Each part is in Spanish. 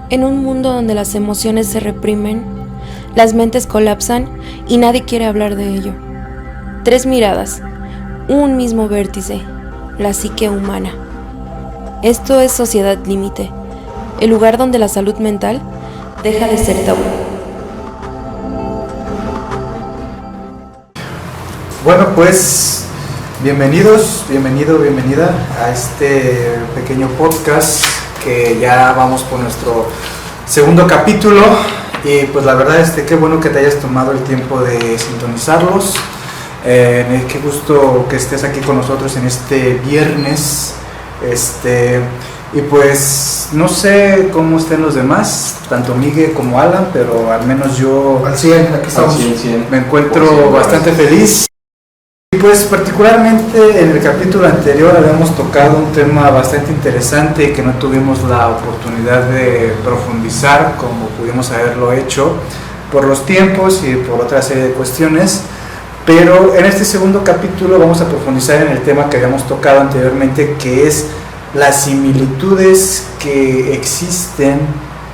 En un mundo donde las emociones se reprimen, las mentes colapsan y nadie quiere hablar de ello. 3 miradas, un mismo vértice, la psique humana. Esto es Sociedad Límite, el lugar donde la salud mental deja de ser tabú. Bueno, pues bienvenida a este pequeño podcast que ya vamos por nuestro segundo capítulo y pues la verdad qué bueno que te hayas tomado el tiempo de sintonizarlos. Qué gusto que estés aquí con nosotros en este viernes. Y pues no sé cómo estén los demás, tanto Miguel como Alan, pero al menos yo al 100, aquí estamos. Al 100. Me encuentro bastante feliz. Y pues particularmente en el capítulo anterior habíamos tocado un tema bastante interesante que no tuvimos la oportunidad de profundizar como pudimos haberlo hecho por los tiempos y por otra serie de cuestiones, pero en este segundo capítulo vamos a profundizar en el tema que habíamos tocado anteriormente, que es las similitudes que existen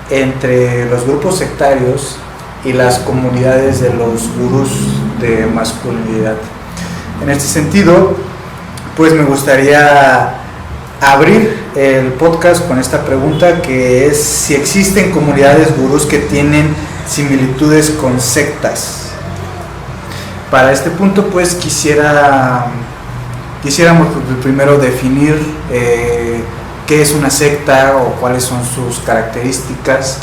entre los grupos sectarios y las comunidades de los gurús de masculinidad. En este sentido, pues me gustaría abrir el podcast con esta pregunta, que es si existen comunidades gurús que tienen similitudes con sectas. Para este punto, pues quisiéramos primero definir qué es una secta o cuáles son sus características.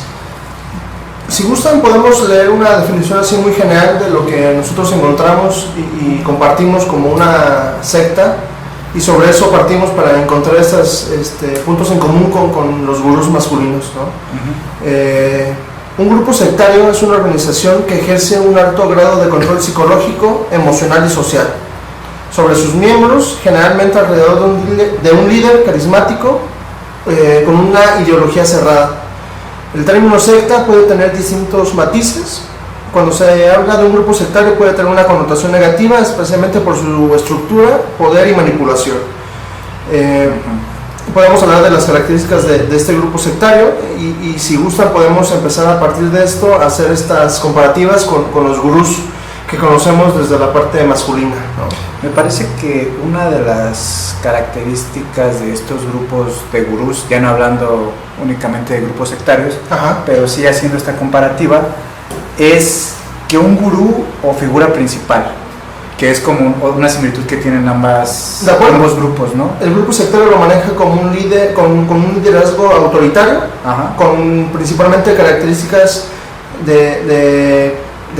Si gustan, podemos leer una definición así muy general de lo que nosotros encontramos y compartimos como una secta, y sobre eso partimos para encontrar estos puntos en común con los gurús masculinos, ¿no? Uh-huh. Un grupo sectario es una organización que ejerce un alto grado de control psicológico, emocional y social sobre sus miembros, generalmente alrededor de un líder carismático con una ideología cerrada. El término secta puede tener distintos matices. Cuando se habla de un grupo sectario puede tener una connotación negativa, especialmente por su estructura, poder y manipulación. Podemos hablar de las características de este grupo sectario y si gustan podemos empezar a partir de esto a hacer estas comparativas con los gurús que conocemos desde la parte masculina, ¿no? Me parece que una de las características de estos grupos de gurús, ya no hablando únicamente de grupos sectarios, Ajá. pero sí haciendo esta comparativa, es que un gurú o figura principal, que es como una similitud que tienen ambos grupos, ¿no? El grupo sectario lo maneja como un líder, con un liderazgo autoritario, Ajá. con principalmente características de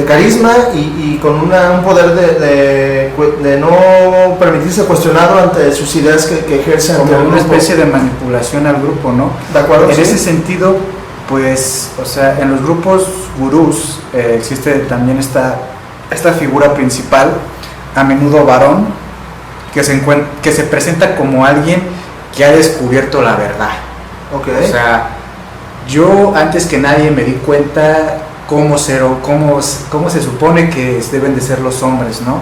carisma y con un poder de no permitirse cuestionado ante sus ideas que ejerce ante como el una grupo. especie de manipulación al grupo, ¿no? De acuerdo. En sí. ese sentido, pues, o sea, en los grupos gurús existe también esta figura principal, a menudo varón, que se presenta como alguien que ha descubierto la verdad. Okay. O sea, yo antes que nadie me di cuenta cómo se supone que deben de ser los hombres, ¿no?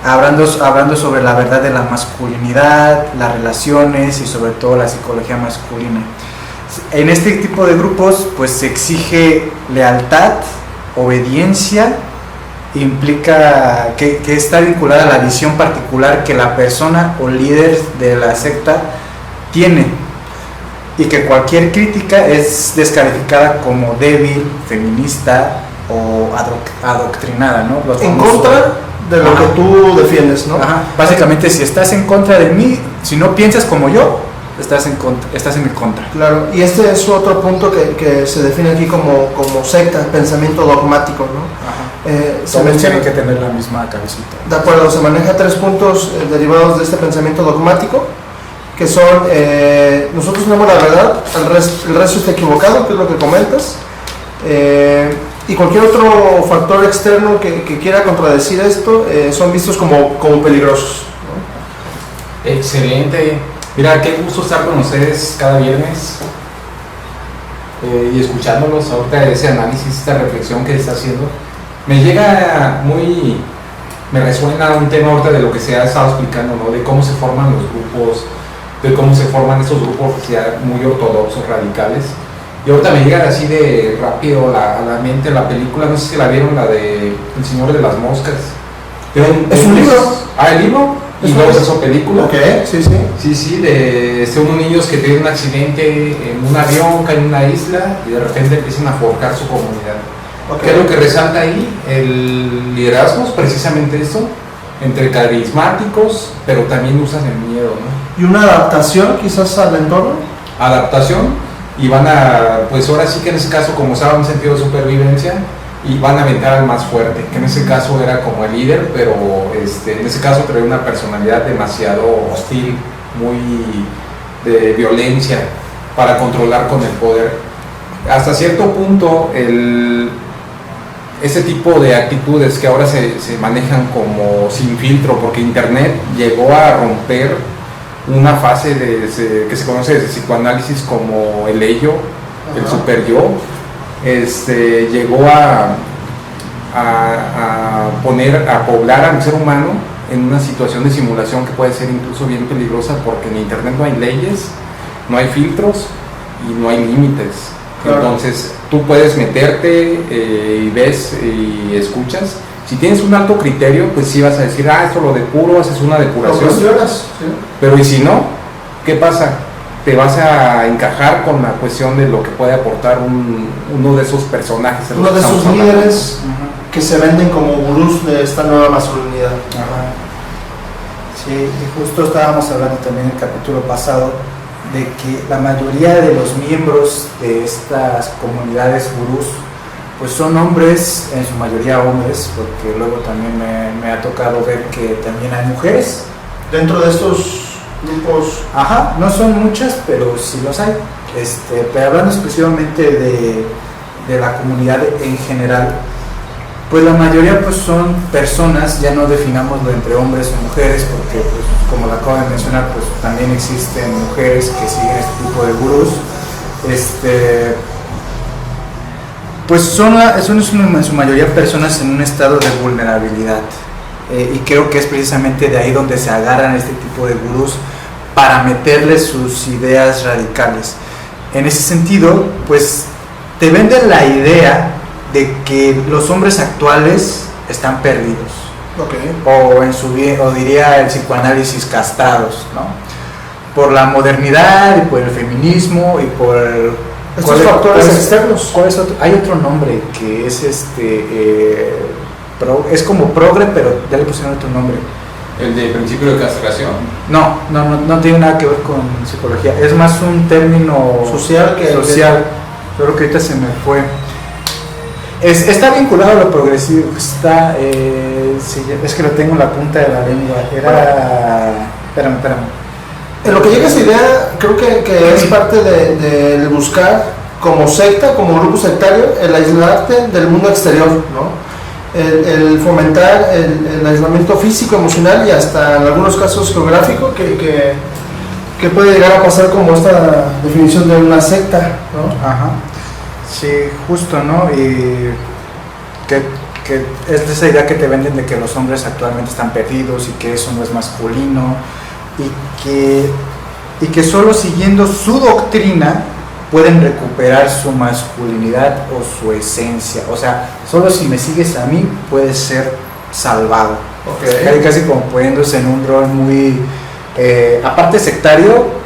Hablando sobre la verdad de la masculinidad, las relaciones y sobre todo la psicología masculina. En este tipo de grupos pues se exige lealtad, obediencia, implica que está vinculada a la visión particular que la persona o líder de la secta tiene, y que cualquier crítica es descalificada como débil, feminista o adoctrinada, ¿no? En contra de lo que tú defiendes, ¿no? Ajá. Básicamente, si estás en contra de mí, si no piensas como yo, estás en mi contra. Claro, y este es otro punto que se define aquí como secta, pensamiento dogmático, ¿no? Todos tienen que tener la misma cabecita. De acuerdo, se maneja 3 puntos derivados de este pensamiento dogmático, que son, nosotros tenemos la verdad, el resto está equivocado, que es lo que comentas, y cualquier otro factor externo que quiera contradecir esto, son vistos como peligrosos, ¿no? Excelente. Mira, qué gusto estar con ustedes cada viernes y escuchándolos ahorita, ese análisis, esta reflexión que se está haciendo. Me resuena un tema ahorita de lo que se ha estado explicando, ¿no? De cómo se forman los grupos, de cómo se forman estos grupos ya muy ortodoxos, radicales, Y ahorita me llega así de rápido a la mente la película, no sé si la vieron, la de El Señor de las Moscas. ¿Es un libro? El libro. Y luego se hizo película. Ok, sí, sí. Sí, sí, son unos niños que tienen un accidente en un avión, caen en una isla y de repente empiezan a forjar su comunidad. Okay. ¿Qué es lo que resalta ahí? El liderazgo, precisamente eso, entre carismáticos, pero también usan el miedo, ¿no? ¿Y una adaptación quizás al entorno? Adaptación, y van a, pues ahora sí que en ese caso, como estaba en sentido de supervivencia, y van a aventar al más fuerte, que en ese caso era como el líder, pero en ese caso traía una personalidad demasiado hostil, muy de violencia, para controlar con el poder. Hasta cierto punto, ese tipo de actitudes que ahora se manejan como sin filtro, porque Internet llegó a romper una fase que se conoce desde psicoanálisis como el ello, el super yo, llegó a poblar al ser humano en una situación de simulación que puede ser incluso bien peligrosa, porque en Internet no hay leyes, no hay filtros y no hay límites. Claro. Entonces tú puedes meterte y ves y escuchas. Si tienes un alto criterio, pues sí vas a decir, esto lo depuro, haces una depuración. ¿Sí? Pero ¿y si no? ¿Qué pasa? Te vas a encajar con la cuestión de lo que puede aportar uno de esos personajes. Uno de esos líderes que se venden como gurús de esta nueva masculinidad. Ajá. Sí, y justo estábamos hablando también en el capítulo pasado de que la mayoría de los miembros de estas comunidades gurús pues son hombres, en su mayoría hombres, porque luego también me ha tocado ver que también hay mujeres dentro de estos grupos. Ajá, no son muchas, pero sí los hay. Pero hablando exclusivamente de la comunidad en general, pues la mayoría pues son personas, ya no definámoslo entre hombres o mujeres, porque pues, como lo acabo de mencionar, pues también existen mujeres que siguen este tipo de gurús. Pues son en su mayoría personas en un estado de vulnerabilidad, y creo que es precisamente de ahí donde se agarran este tipo de gurús para meterles sus ideas radicales. En ese sentido, pues te venden la idea de que los hombres actuales están perdidos, o diría el psicoanálisis, castrados, ¿no? Por la modernidad y por el feminismo y por estos factores externos. ¿Cuál es otro? Hay otro nombre que es es como progre, pero ya le pusieron otro nombre. ¿El de principio de castración? No tiene nada que ver con psicología, es más un término social. Creo que ahorita se me fue. Está vinculado a lo progresivo, es que lo tengo en la punta de la lengua. Espérame. En lo que llega esa idea, creo que es parte de buscar como secta, como grupo sectario, el aislarte del mundo exterior, ¿no? El fomentar el aislamiento físico, emocional y hasta en algunos casos geográfico que puede llegar a pasar como esta definición de una secta, ¿no? Ajá. Sí, justo, ¿no? Y que es esa idea que te venden de que los hombres actualmente están perdidos y que eso no es masculino y que solo siguiendo su doctrina pueden recuperar su masculinidad o su esencia. O sea, solo si me sigues a mí puedes ser salvado. Okay. Casi como poniéndose en un rol muy aparte sectario.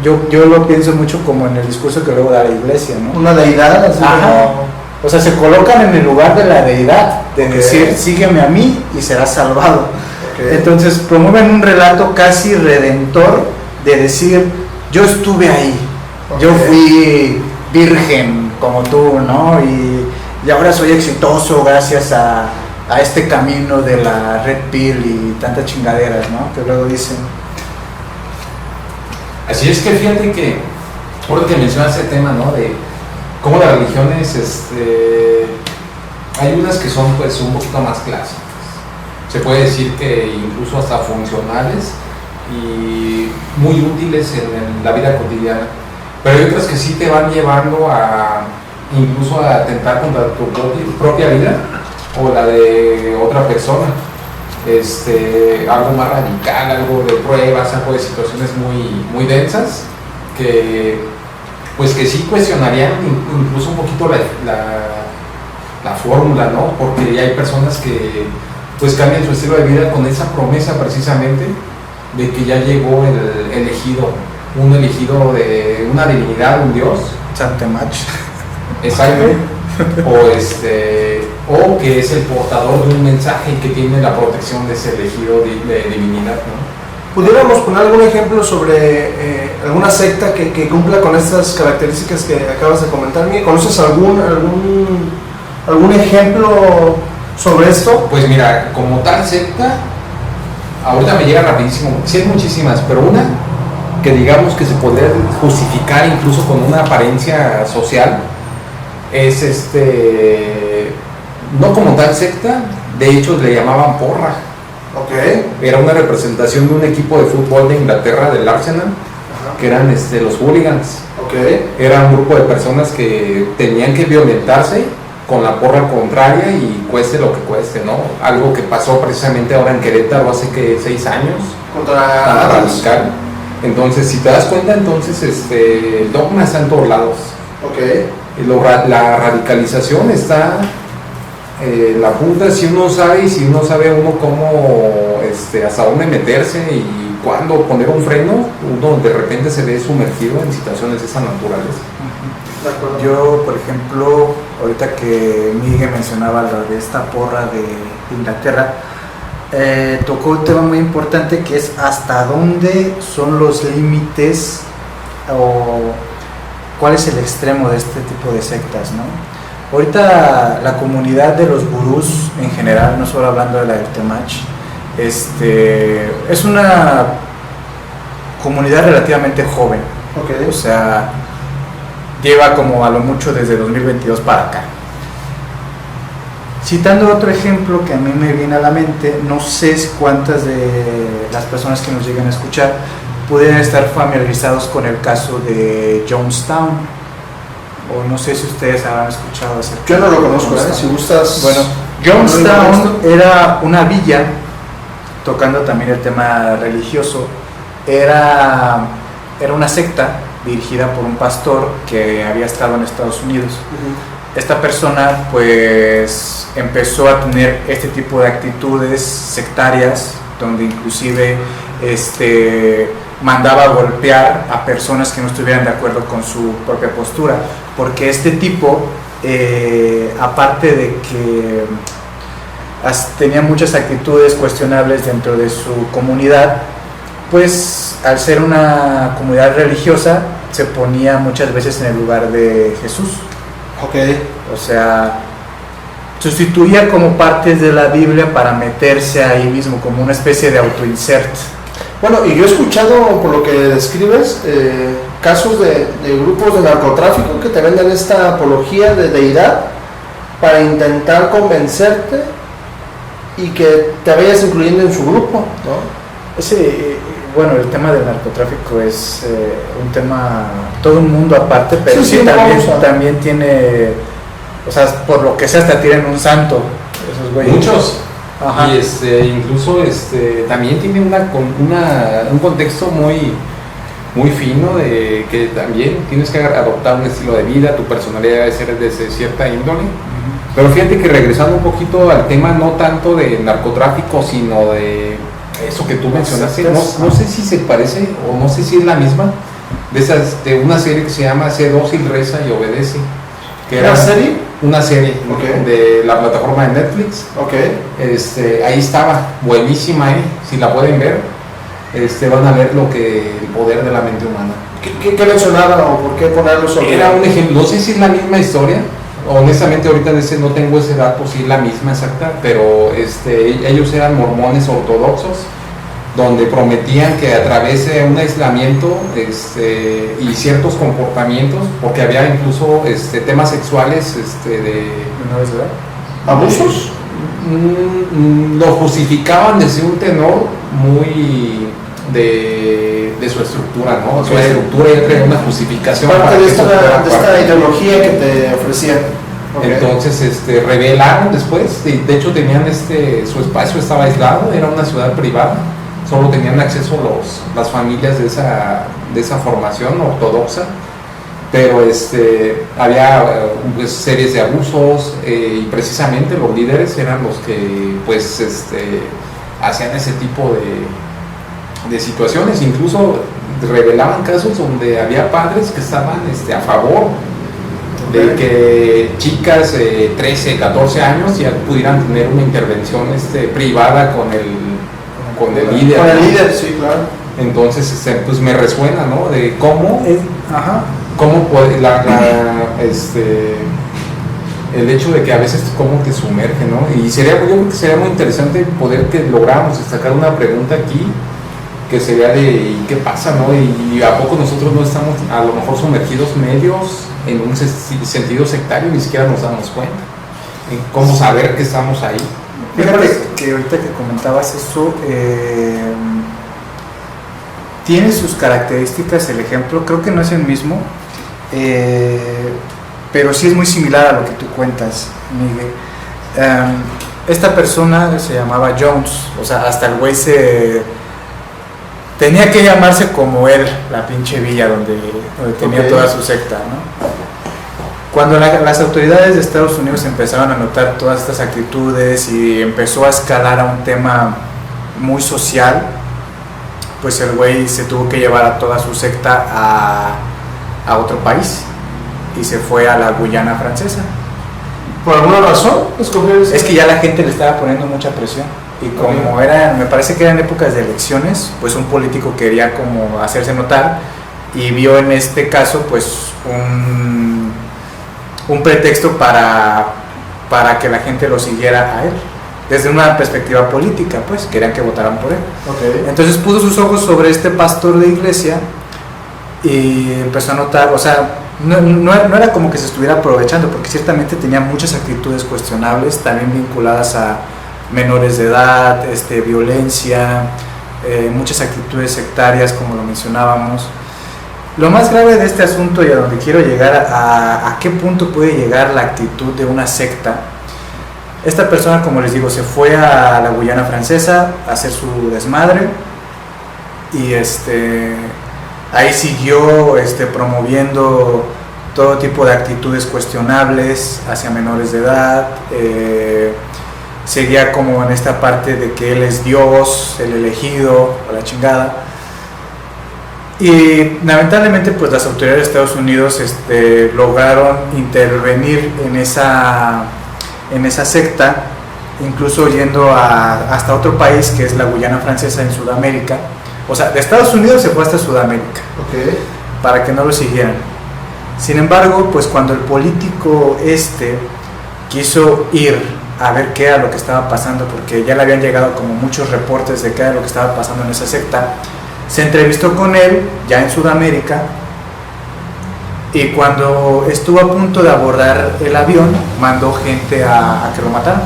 Yo lo pienso mucho como en el discurso que luego da la iglesia, ¿no? Una deidad, así como... O sea, se colocan en el lugar de la deidad, de decir, sígueme a mí y serás salvado. Entonces promueven un relato casi redentor de decir, yo estuve ahí, yo fui virgen como tú, ¿no? Y ahora soy exitoso gracias a este camino de la Red Pill y tantas chingaderas, ¿no? Que luego dicen. Así es, que fíjate que, ahora que mencionas ese tema, ¿no? De cómo las religiones, hay unas que son pues un poquito más clásicas. Se puede decir que incluso hasta funcionales y muy útiles en la vida cotidiana. Pero hay otras que sí te van llevando incluso a atentar contra tu propia vida o la de otra persona. Algo más radical, algo de pruebas, algo de situaciones muy, muy densas que pues que sí cuestionarían incluso un poquito la fórmula, ¿no? Porque ya hay personas que pues cambian su estilo de vida con esa promesa precisamente de que ya llegó el elegido, un elegido de una divinidad, un dios. Santemach. Exacto. O que es el portador de un mensaje que tiene la protección de ese elegido de divinidad, ¿no? ¿Pudiéramos poner algún ejemplo sobre alguna secta que cumpla con estas características que acabas de comentarme? ¿Conoces algún ejemplo sobre esto? Pues mira, como tal secta, ahorita me llega rapidísimo, sí hay muchísimas, pero una que digamos que se podría justificar incluso con una apariencia social, es no como tal secta, de hecho le llamaban porra. Okay. Era una representación de un equipo de fútbol de Inglaterra, del Arsenal. Ajá. Que eran los hooligans. Okay. Era un grupo de personas que tenían que violentarse con la porra contraria y cueste lo que cueste, ¿no? Algo que pasó precisamente ahora en Querétaro hace que 6 años. Contra Radical. Entonces, si te das cuenta, entonces el dogma está en todos lados. Okay. La radicalización está la punta, si uno sabe uno cómo hasta dónde meterse y cuándo poner un freno, uno de repente se ve sumergido en situaciones de esa naturaleza. Yo, por ejemplo, ahorita que Miguel mencionaba la de esta porra de Inglaterra, tocó un tema muy importante que es hasta dónde son los límites o cuál es el extremo de este tipo de sectas, ¿no? Ahorita la comunidad de los gurús en general, no solo hablando de la del Temach, es una comunidad relativamente joven. Okay. O sea, lleva como a lo mucho desde 2022 para acá. Citando otro ejemplo que a mí me viene a la mente, no sé cuántas de las personas que nos llegan a escuchar pudieran estar familiarizados con el caso de Jonestown. O no sé si ustedes habrán escuchado acerca. Yo no lo conozco, si gustas. Bueno, Jonestown era una villa, tocando también el tema religioso, era una secta dirigida por un pastor que había estado en Estados Unidos. Uh-huh. Esta persona pues empezó a tener este tipo de actitudes sectarias, donde inclusive mandaba a golpear a personas que no estuvieran de acuerdo con su propia postura, porque este tipo, aparte de que tenía muchas actitudes cuestionables dentro de su comunidad, pues al ser una comunidad religiosa se ponía muchas veces en el lugar de Jesús. Okay. O sea, sustituía como partes de la Biblia para meterse ahí mismo, como una especie de autoinsert. Bueno, y yo he escuchado, por lo que describes, casos de grupos de narcotráfico que te venden esta apología de deidad para intentar convencerte y que te vayas incluyendo en su grupo, ¿no? Sí, bueno, el tema del narcotráfico es un tema, todo un mundo aparte, pero sí también tiene, o sea, por lo que sea, hasta tienen un santo, esos güeyes. Muchos. Ajá. Y incluso también tiene un contexto muy, muy fino de que también tienes que adoptar un estilo de vida, tu personalidad debe ser de cierta índole. Uh-huh. Pero fíjate que regresando un poquito al tema no tanto de narcotráfico, sino de eso que tú mencionaste, no sé si se parece o no sé si es la misma, de una serie que se llama Sé dócil, reza y obedece. Que ¿Una serie? Una serie, okay, de la plataforma de Netflix. Okay. Ahí estaba, buenísima, si la pueden ver, van a ver el poder de la mente humana. ¿Qué mencionaban o por qué ponerlo sobre? Era un ejemplo, no sé si es la misma historia, honestamente ahorita no tengo ese dato, si es la misma exacta, pero ellos eran mormones ortodoxos, donde prometían que a través de un aislamiento y ciertos comportamientos, porque había incluso temas sexuales ¿abusos? Lo justificaban desde un tenor muy de su estructura, ¿no? Su estructura entra en una justificación parte para de que esta ideología que te ofrecían. Okay. Entonces revelaron después, de hecho tenían su espacio estaba aislado, era una ciudad privada, solo tenían acceso las familias de esa formación ortodoxa, pero había pues, series de abusos y precisamente los líderes eran los que pues hacían ese tipo de situaciones, incluso revelaban casos donde había padres que estaban a favor de que chicas de 13, 14 años ya pudieran tener una intervención privada con el líder. Con el líder, sí, claro. Entonces, pues me resuena, ¿no? De cómo, Ajá. cómo puede el hecho de que a veces cómo te sumerge, ¿no? Y yo creo que sería muy interesante poder que lográramos destacar una pregunta aquí, que sería de ¿y qué pasa, no? Y a poco nosotros no estamos a lo mejor sumergidos medios en un sentido sectario, ni siquiera nos damos cuenta. ¿Cómo saber que estamos ahí? Fíjate que ahorita que comentabas eso, tiene sus características el ejemplo, creo que no es el mismo, pero sí es muy similar a lo que tú cuentas, Miguel. Esta persona se llamaba Jones, o sea, hasta el güey tenía que llamarse como él, la pinche villa donde tenía toda su secta, ¿no? Cuando las autoridades de Estados Unidos empezaron a notar todas estas actitudes y empezó a escalar a un tema muy social, pues el güey se tuvo que llevar a toda su secta a otro país y se fue a la Guyana Francesa. ¿Por alguna razón escogió ese? Es que ya la gente le estaba poniendo mucha presión y como me parece que eran épocas de elecciones, pues un político quería como hacerse notar y vio en este caso pues un pretexto para que la gente lo siguiera a él. Desde una perspectiva política, pues, querían que votaran por él. Okay. Entonces puso sus ojos sobre este pastor de iglesia y empezó a notar, o sea, no era como que se estuviera aprovechando, porque ciertamente tenía muchas actitudes cuestionables, también vinculadas a menores de edad, violencia, muchas actitudes sectarias, como lo mencionábamos. Lo más grave de este asunto y a donde quiero llegar, a qué punto puede llegar la actitud de una secta. Esta persona, como les digo, se fue a la Guyana Francesa a hacer su desmadre y ahí siguió promoviendo todo tipo de actitudes cuestionables hacia menores de edad. Seguía como en esta parte de que él es Dios, el elegido, o la chingada. Y lamentablemente pues las autoridades de Estados Unidos lograron intervenir en esa secta, incluso yendo hasta otro país que es la Guyana Francesa en Sudamérica. O sea, de Estados Unidos se fue hasta Sudamérica, Okay. para que no lo siguieran. Sin embargo, pues cuando el político quiso ir a ver qué era lo que estaba pasando, porque ya le habían llegado como muchos reportes de qué era lo que estaba pasando en esa secta, se entrevistó con él ya en Sudamérica y cuando estuvo a punto de abordar el avión mandó gente a que lo mataran.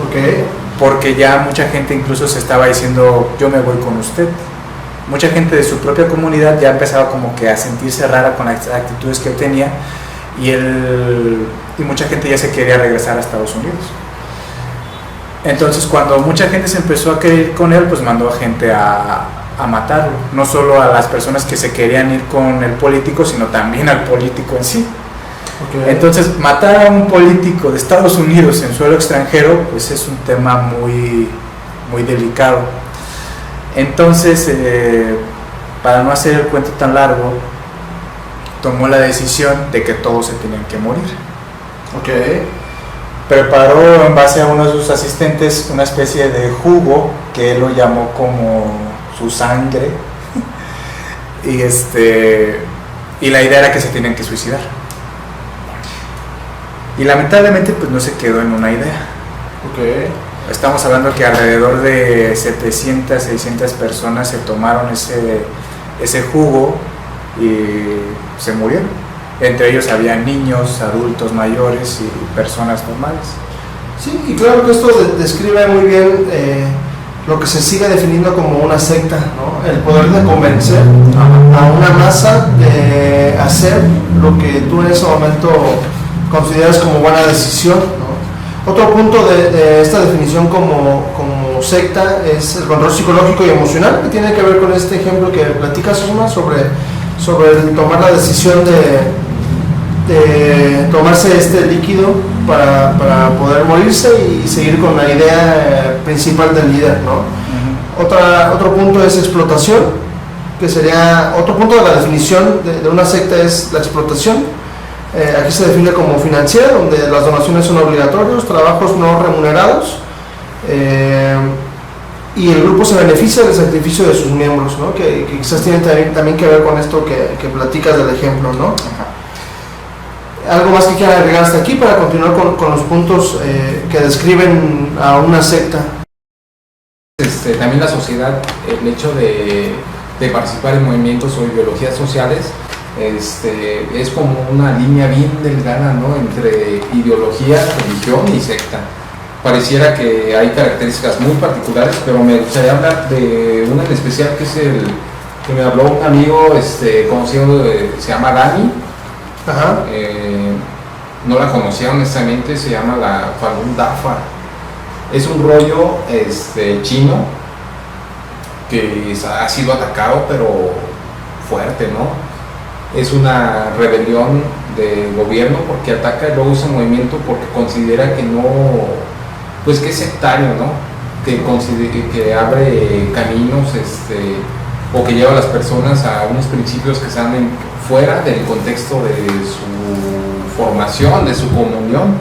Okay. Porque ya mucha gente incluso se estaba diciendo yo me voy con usted. Mucha gente de su propia comunidad ya empezaba como que a sentirse rara con las actitudes que él tenía y mucha gente ya se quería regresar a Estados Unidos. Entonces cuando mucha gente se empezó a querer ir con él, pues mandó a gente a matarlo, no solo a las personas que se querían ir con el político, sino también al político en sí. Okay. Entonces matar a un político de Estados Unidos en suelo extranjero pues es un tema muy, muy delicado. Entonces para no hacer el cuento tan largo, tomó la decisión de que todos se tenían que morir. Okay. Preparó en base a uno de sus asistentes una especie de jugo que él lo llamó como su sangre y la idea era que se tenían que suicidar. Y lamentablemente pues no se quedó en una idea. Okay. Estamos hablando que alrededor de 700, 600 personas se tomaron ese jugo y se murieron. Entre ellos había niños, adultos mayores y personas normales. Sí, y claro que esto describe muy bien lo que se sigue definiendo como una secta, ¿no? El poder de convencer a una masa de hacer lo que tú en ese momento consideras como buena decisión, ¿no? Otro punto de esta definición como secta es el control psicológico y emocional, que tiene que ver con este ejemplo que platicas, Osma, sobre sobre el tomar la decisión de tomarse este líquido para poder morirse y seguir con la idea principal del líder, ¿no? Otro punto es explotación, que sería otro punto de la definición de una secta, es la explotación. Aquí se define como financiera, donde las donaciones son obligatorios, trabajos no remunerados, y el grupo se beneficia del sacrificio de sus miembros, ¿no? Que quizás tiene también que ver con esto que platicas del ejemplo, ¿no? ¿Algo más que quieran agregar hasta aquí para continuar con los puntos que describen a una secta? También la sociedad, el hecho de participar en movimientos o ideologías sociales, es como una línea bien delgada, ¿no? Entre ideología, religión y secta. Pareciera que hay características muy particulares, pero me gustaría hablar de una en especial, que es el que me habló un amigo conocido, se llama Dani. Ajá. No la conocía honestamente, se llama la Falun Dafa. Es un rollo chino que ha sido atacado, pero fuerte, ¿no? Es una rebelión del gobierno porque ataca luego ese movimiento porque considera que no, pues que es sectario, ¿no? Que abre caminos o que lleva a las personas a unos principios que están fuera del contexto de su formación, de su comunión.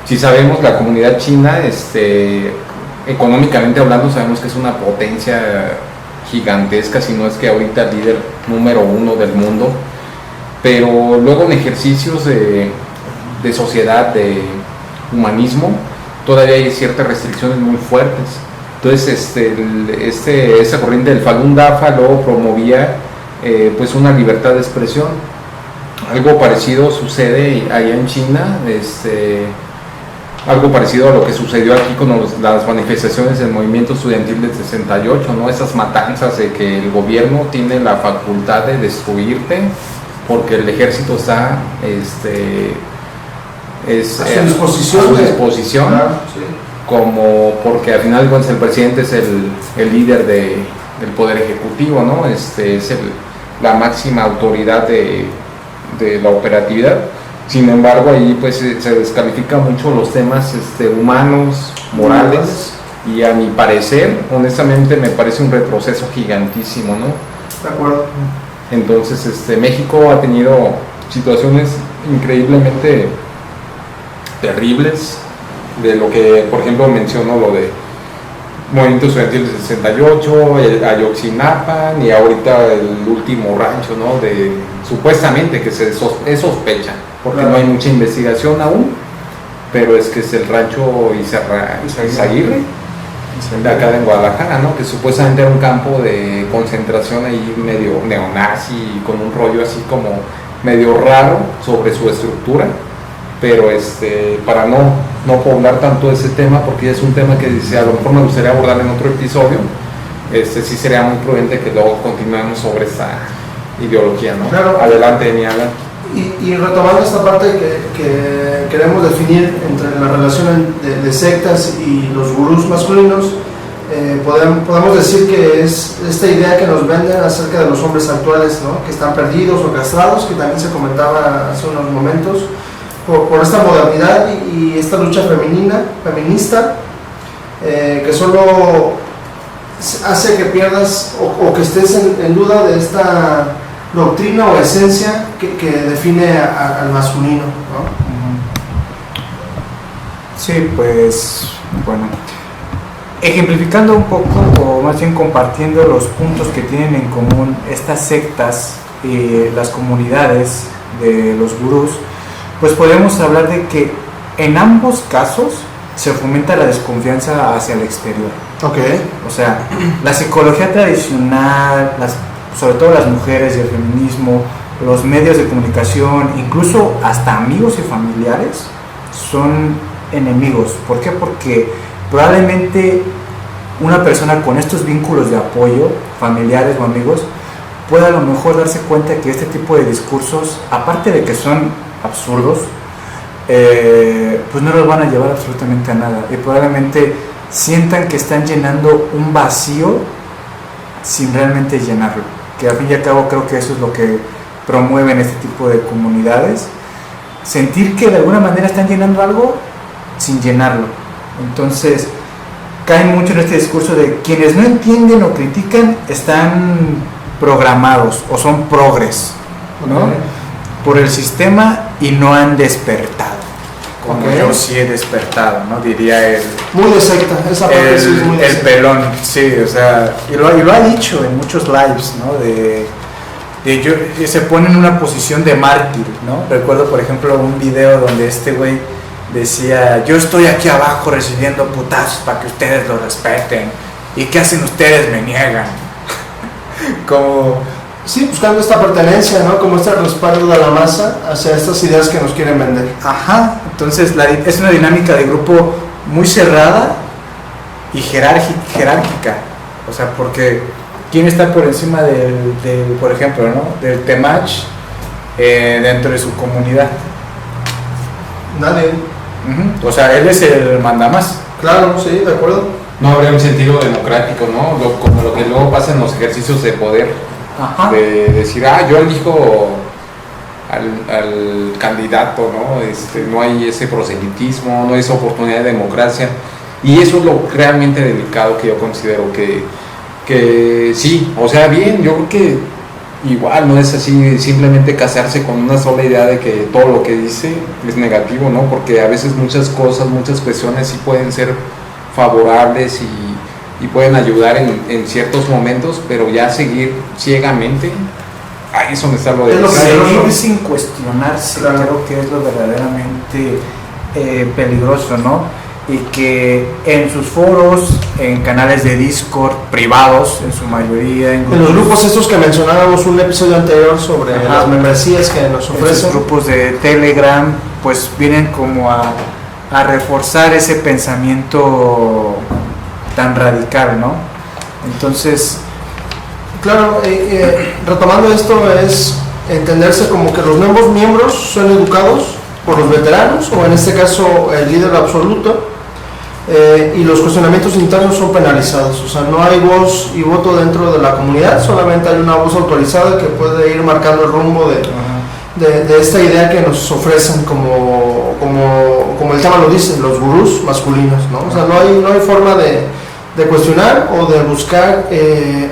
Si sabemos, la comunidad china, económicamente hablando, sabemos que es una potencia gigantesca, si no es que ahorita el líder número 1 del mundo, pero luego en ejercicios de sociedad, de humanismo, todavía hay ciertas restricciones muy fuertes. Entonces, esta corriente del Falun Dafa luego promovía pues una libertad de expresión. Algo parecido sucede allá en China, algo parecido a lo que sucedió aquí con las manifestaciones del movimiento estudiantil del 68, ¿no? Esas matanzas de que el gobierno tiene la facultad de destruirte porque el ejército está a su disposición, claro, sí. Como porque al final el presidente es el líder del poder ejecutivo, ¿no? Es la máxima autoridad de la operatividad. Sin embargo, ahí pues se descalifica mucho los temas humanos, morales, y a mi parecer, honestamente, me parece un retroceso gigantísimo, ¿no? De acuerdo. Entonces, México ha tenido situaciones increíblemente terribles, de lo que, por ejemplo, menciono lo de Movimiento Estudiantil del 68, Ayotzinapa, y ahorita el último rancho, ¿no? Supuestamente que es sospecha, porque claro, no hay mucha investigación aún, pero es que es el rancho Izaguirre, de acá en Guadalajara, ¿no? Que supuestamente era un campo de concentración ahí medio neonazi, con un rollo así como medio raro sobre su estructura, pero para no poblar tanto ese tema, porque es un tema que a lo mejor me gustaría abordar en otro episodio, sí sería muy prudente que luego continuemos sobre esta ideología, ¿no? Claro. Adelante, Niala. Y retomando esta parte que queremos definir entre la relación de sectas y los gurús masculinos, podemos decir que es esta idea que nos venden acerca de los hombres actuales, ¿no? Que están perdidos o castrados, que también se comentaba hace unos momentos, por esta modernidad y esta lucha feminista, que solo hace que pierdas o que estés en duda de esta doctrina o esencia que define al masculino, ¿no? Sí, pues bueno, ejemplificando un poco, o más bien compartiendo los puntos que tienen en común estas sectas y las comunidades de los gurús, pues podemos hablar de que en ambos casos se fomenta la desconfianza hacia el exterior. Okay. O sea, la psicología tradicional, sobre todo las mujeres y el feminismo, los medios de comunicación, incluso hasta amigos y familiares, son enemigos. ¿Por qué? Porque probablemente una persona con estos vínculos de apoyo, familiares o amigos, pueda a lo mejor darse cuenta que este tipo de discursos, aparte de que son absurdos, pues no los van a llevar absolutamente a nada, y probablemente sientan que están llenando un vacío sin realmente llenarlo, que al fin y al cabo creo que eso es lo que promueven este tipo de comunidades, sentir que de alguna manera están llenando algo sin llenarlo. Entonces caen mucho en este discurso de quienes no entienden o critican están programados o son progres, ¿no? Ok. Por el sistema y no han despertado, como Ok. yo sí he despertado, ¿no? Diría Muy de secta, esa parte sí es muy de el secta. pelón, sí, o sea, y lo ha dicho en muchos lives, ¿no? Se pone en una posición de mártir, ¿no? Recuerdo, por ejemplo, un video donde este güey decía, yo estoy aquí abajo recibiendo putazos para que ustedes lo respeten, ¿y qué hacen ustedes? Me niegan. Como, Sí, buscando esta pertenencia, ¿no? Como este respaldo de la masa hacia estas ideas que nos quieren vender. ajá, entonces es una dinámica de grupo muy cerrada y jerárquica, o sea, porque ¿quién está por encima del por ejemplo, ¿no? Del temach dentro de su comunidad? Nadie. Ujú. O sea, él es el mandamás. Claro, sí, de acuerdo. No habría un sentido democrático, ¿no? Como lo que luego pasa en los ejercicios de poder, Ajá. de decir, yo elijo al candidato, ¿no? No hay ese proselitismo, no hay esa oportunidad de democracia. Y eso es lo realmente delicado que yo considero que sí, o sea, bien, yo creo que igual no es así simplemente casarse con una sola idea de que todo lo que dice es negativo, ¿no? Porque a veces muchas cosas, muchas cuestiones sí pueden ser favorables y pueden ayudar en ciertos momentos, pero ya seguir ciegamente, ahí es donde está lo Es lo que delicado. Seguir sin cuestionarse, Claro. creo que es lo verdaderamente peligroso, ¿no? Y que en sus foros, en canales de Discord privados, en su mayoría, En los grupos estos que mencionábamos un episodio anterior sobre Ajá. las membresías que nos esos ofrecen. grupos de Telegram, pues vienen como a reforzar ese pensamiento tan radical, ¿no? Entonces, Claro, retomando esto es entenderse como que los nuevos miembros son educados por los veteranos, o en este caso el líder absoluto, y los cuestionamientos internos son penalizados. O sea, no hay voz y voto dentro de la comunidad, solamente hay una voz autorizada que puede ir marcando el rumbo de esta idea que nos ofrecen como el tema lo dice, los gurús masculinos, ¿no? O sea, no hay forma de cuestionar o de buscar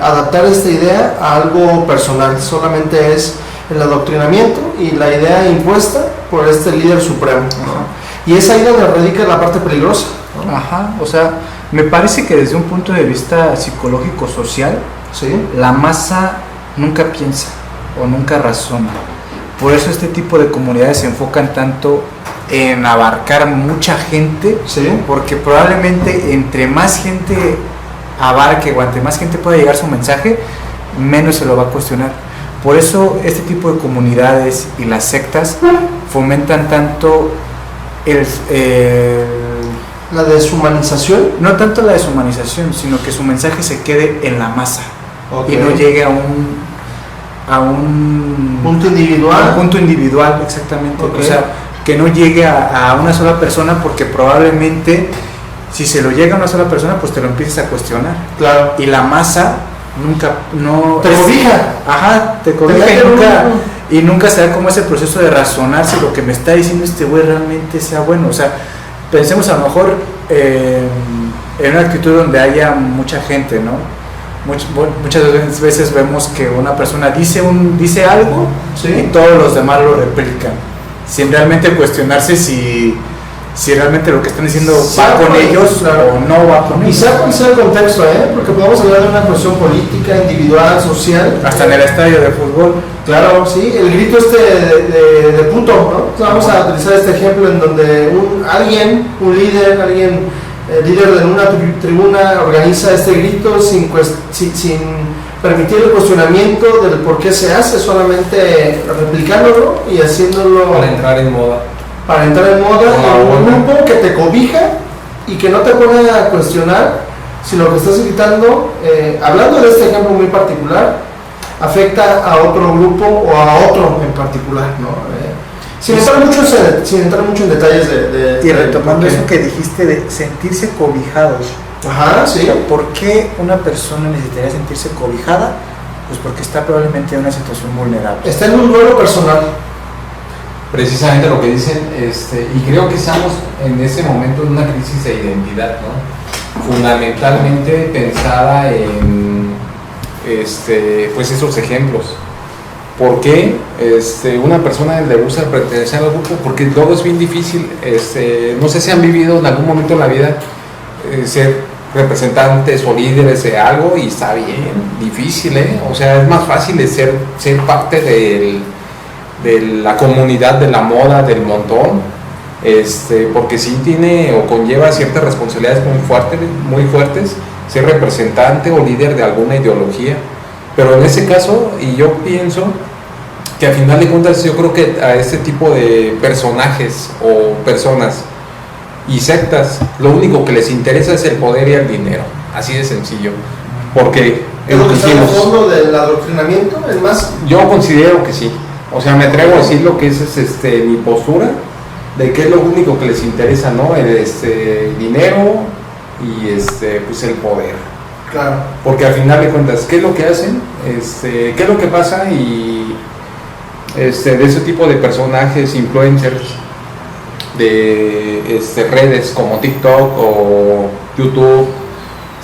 adaptar esta idea a algo personal, solamente es el adoctrinamiento y la idea impuesta por este líder supremo, ¿no? Y es ahí donde radica la parte peligrosa, ¿no? ajá, o sea, me parece que desde un punto de vista psicológico-social, ¿Sí? la masa nunca piensa o nunca razona. Por eso este tipo de comunidades se enfocan tanto en abarcar mucha gente, ¿Sí? porque probablemente entre más gente abarque o entre más gente pueda llegar su mensaje, menos se lo va a cuestionar. Por eso este tipo de comunidades y las sectas fomentan tanto La deshumanización. no tanto la deshumanización, sino que su mensaje se quede en la masa Ok. y no llegue a un Punto individual. a un punto individual, exactamente. Ok. O sea, que no llegue a una sola persona, porque probablemente si se lo llega a una sola persona, pues te lo empieces a cuestionar. Claro. Y la masa nunca, no... Te cobija. Ajá, te cobija mete y nunca se da como ese proceso de razonar si lo que me está diciendo este güey realmente sea bueno. O sea, pensemos a lo mejor en una actitud donde haya mucha gente, ¿no? Muchas veces vemos que una persona dice algo Sí. y todos los demás lo replican, sin realmente cuestionarse si realmente lo que están diciendo Sí, va con pues, ellos claro. o no va con Y ellos. sea cual sea el contexto, porque podemos hablar de una cuestión política, individual, social. Hasta en el estadio de fútbol. Claro, sí, el grito de puto, ¿no? Vamos a utilizar este ejemplo en donde un líder, líder de una tribuna organiza este grito sin permitir el cuestionamiento del por qué se hace, solamente replicándolo y haciéndolo Para entrar en moda. en un grupo que te cobija y que no te pone a cuestionar si lo que estás gritando, hablando de este ejemplo muy particular, afecta a otro grupo o a otro en particular, ¿no? Sin entrar mucho en detalles Y retomando de- eso que dijiste de sentirse cobijados. Ajá, sí. ¿Por qué una persona necesitaría sentirse cobijada Pues porque está probablemente en una situación vulnerable. Está en un duelo personal. Precisamente lo que dicen, y creo que estamos en ese momento en una crisis de identidad, ¿no? Fundamentalmente pensada en pues esos ejemplos. ¿Por qué una persona le gusta pertenecer al grupo? Porque luego es bien difícil, no sé si han vivido en algún momento en la vida ser representantes o líderes de algo y está bien difícil, o sea, es más fácil de ser parte de la comunidad de la moda del montón, porque sí tiene o conlleva ciertas responsabilidades muy fuertes ser representante o líder de alguna ideología. Pero en ese caso, y yo pienso que a final de cuentas, yo creo que a este tipo de personajes o personas y sectas, lo único que les interesa es el poder y el dinero, así de sencillo. Porque ¿Es lo que está en el fondo del adoctrinamiento? ¿Es más? Yo considero que sí. O sea, me atrevo a decir lo que es mi postura, de que es lo único que les interesa, ¿no? El dinero y pues el poder. Claro. Porque al final de cuentas, ¿qué es lo que hacen? ¿Qué es lo que pasa? Y de ese tipo de personajes, influencers de redes como TikTok o YouTube,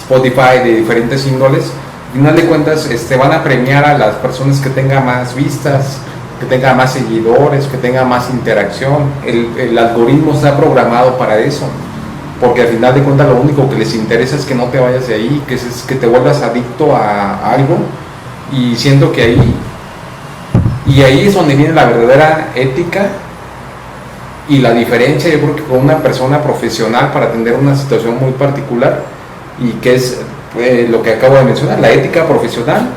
Spotify, de diferentes índoles, al final de cuentas van a premiar a las personas que tengan más vistas, que tengan más seguidores, que tengan más interacción. El algoritmo está programado para eso, porque al final de cuentas lo único que les interesa es que no te vayas de ahí, que te vuelvas adicto a algo. Y siento que ahí es donde viene la verdadera ética y la diferencia, yo creo que con una persona profesional para atender una situación muy particular, y que es lo que acabo de mencionar, la ética profesional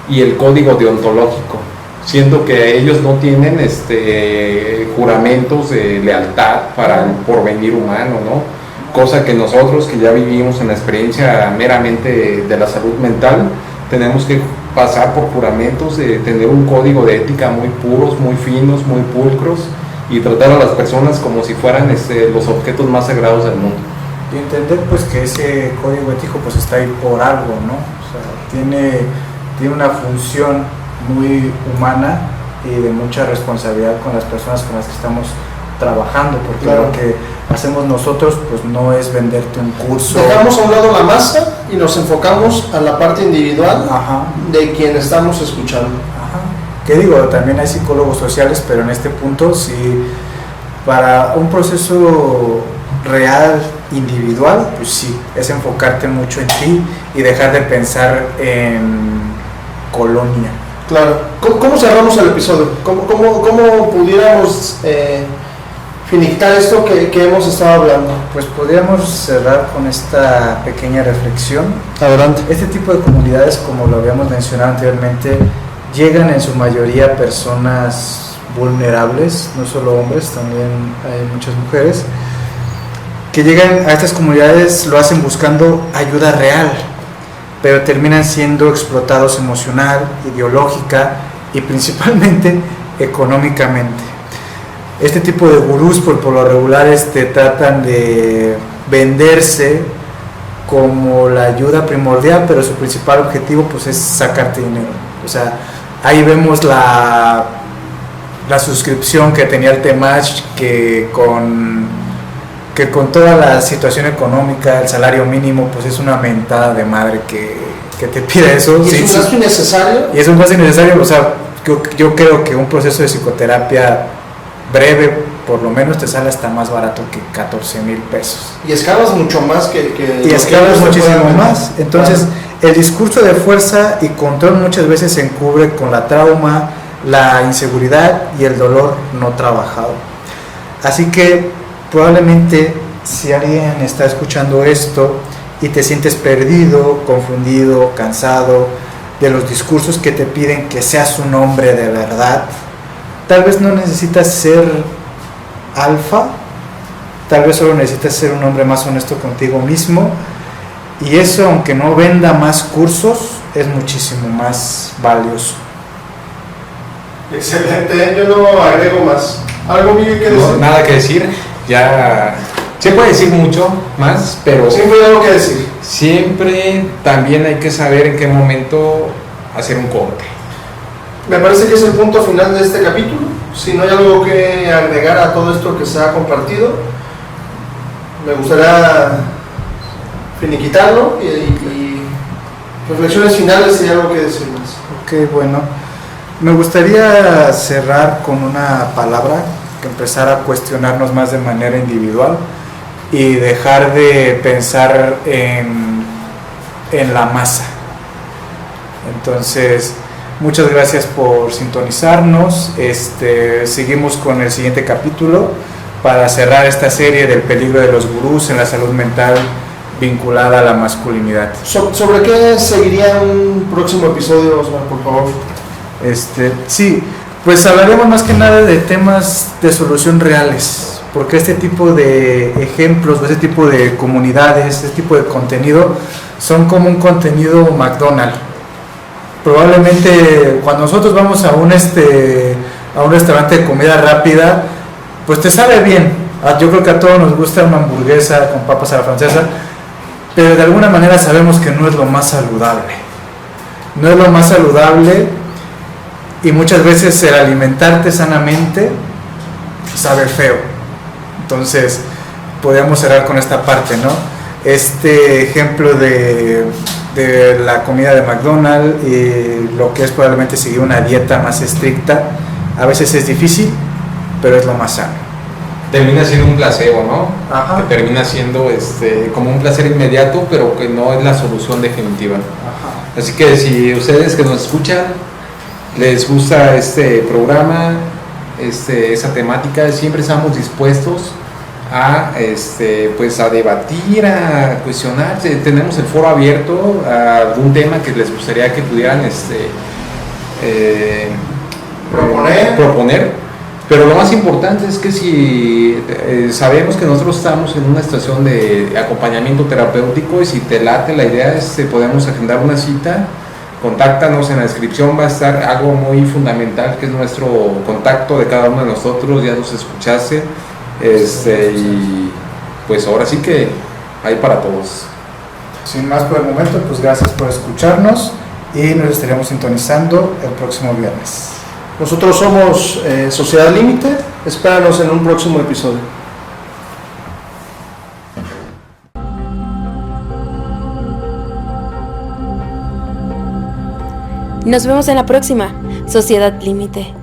y el código deontológico. Siento que ellos no tienen juramentos de lealtad para el porvenir humano, ¿no? Cosa que nosotros, que ya vivimos en la experiencia meramente de la salud mental, tenemos que pasar por juramentos de tener un código de ética muy puros, muy finos, muy pulcros, y tratar a las personas como si fueran los objetos más sagrados del mundo. Y entender pues que ese código ético pues está ahí por algo, ¿no? O sea, tiene una función muy humana y de mucha responsabilidad con las personas con las que estamos trabajando, porque claro, lo que hacemos nosotros pues no es venderte un curso. Dejamos a un lado la masa y nos enfocamos a la parte individual. Ajá. De quien estamos escuchando. Ajá. ¿Qué digo? También hay psicólogos sociales, pero en este punto sí, para un proceso real, individual, pues sí, es enfocarte mucho en ti y dejar de pensar en colonia. Claro. ¿Cómo cerramos el episodio? ¿Cómo pudiéramos finiquitar esto que hemos estado hablando? Pues podríamos cerrar con esta pequeña reflexión. Adelante. Este tipo de comunidades, como lo habíamos mencionado anteriormente, llegan en su mayoría personas vulnerables, no solo hombres, también hay muchas mujeres, que llegan a estas comunidades, lo hacen buscando ayuda real, pero terminan siendo explotados emocional, ideológica y principalmente económicamente. Este tipo de gurús por lo regular tratan de venderse como la ayuda primordial, pero su principal objetivo pues es sacarte dinero. O sea, ahí vemos la suscripción que tenía el Temach, que con toda la situación económica, el salario mínimo, pues es una mentada de madre que te pide eso. ¿Y es un gasto innecesario? Y es un gasto innecesario. O sea, yo creo que un proceso de psicoterapia breve, por lo menos, te sale hasta más barato que 14,000 pesos. Y escalas mucho más y escalas muchísimo más. Entonces, el discurso de fuerza y control muchas veces se encubre con la trauma, la inseguridad y el dolor no trabajado. Así que probablemente si alguien está escuchando esto y te sientes perdido, confundido, cansado de los discursos que te piden que seas un hombre de verdad, tal vez no necesitas ser alfa, tal vez solo necesitas ser un hombre más honesto contigo mismo, y eso, aunque no venda más cursos, es muchísimo más valioso. Excelente, yo no agrego más. ¿Algo, Miguel, que decir? No, nada que decir, ya se puede decir mucho más, pero siempre hay algo que decir. Siempre también hay que saber en qué momento hacer un corte. Me parece que es el punto final de este capítulo. Si no hay algo que agregar a todo esto que se ha compartido, me gustaría finiquitarlo y reflexiones finales si hay algo que decir más. Ok, bueno. Me gustaría cerrar con una palabra que empezara a cuestionarnos más de manera individual y dejar de pensar en la masa. Entonces, muchas gracias por sintonizarnos. Seguimos con el siguiente capítulo para cerrar esta serie del peligro de los gurús en la salud mental vinculada a la masculinidad. ¿Sobre qué seguiría un próximo episodio, Osmar, por favor? Sí, pues hablaremos más que nada de temas de solución reales, porque este tipo de ejemplos, este tipo de comunidades, este tipo de contenido son como un contenido McDonald's. Probablemente cuando nosotros vamos a un restaurante de comida rápida, pues te sabe bien. Yo creo que a todos nos gusta una hamburguesa con papas a la francesa, pero de alguna manera sabemos que no es lo más saludable. No es lo más saludable. Y muchas veces el alimentarte sanamente sabe feo. Entonces, podríamos cerrar con esta parte, ¿no? Este ejemplo de la comida de McDonald's y lo que es probablemente seguir una dieta más estricta, a veces es difícil, pero es lo más sano. Termina siendo un placebo, ¿no? Ajá. Que termina siendo como un placer inmediato, pero que no es la solución definitiva. Ajá. Así que si ustedes que nos escuchan les gusta este programa, esa temática, siempre estamos dispuestos a pues a debatir, a cuestionar. Tenemos el foro abierto a algún tema que les gustaría que pudieran proponer. Pero lo más importante es que si sabemos que nosotros estamos en una situación de acompañamiento terapéutico, y si te late la idea, podemos agendar una cita. Contáctanos, en la descripción va a estar algo muy fundamental que es nuestro contacto de cada uno de nosotros. Ya nos escuchaste, y pues ahora sí que hay para todos. Sin más por el momento, pues gracias por escucharnos y nos estaremos sintonizando el próximo viernes. Nosotros somos Sociedad Límite. Espéranos en un próximo episodio. Nos vemos en la próxima, Sociedad Límite.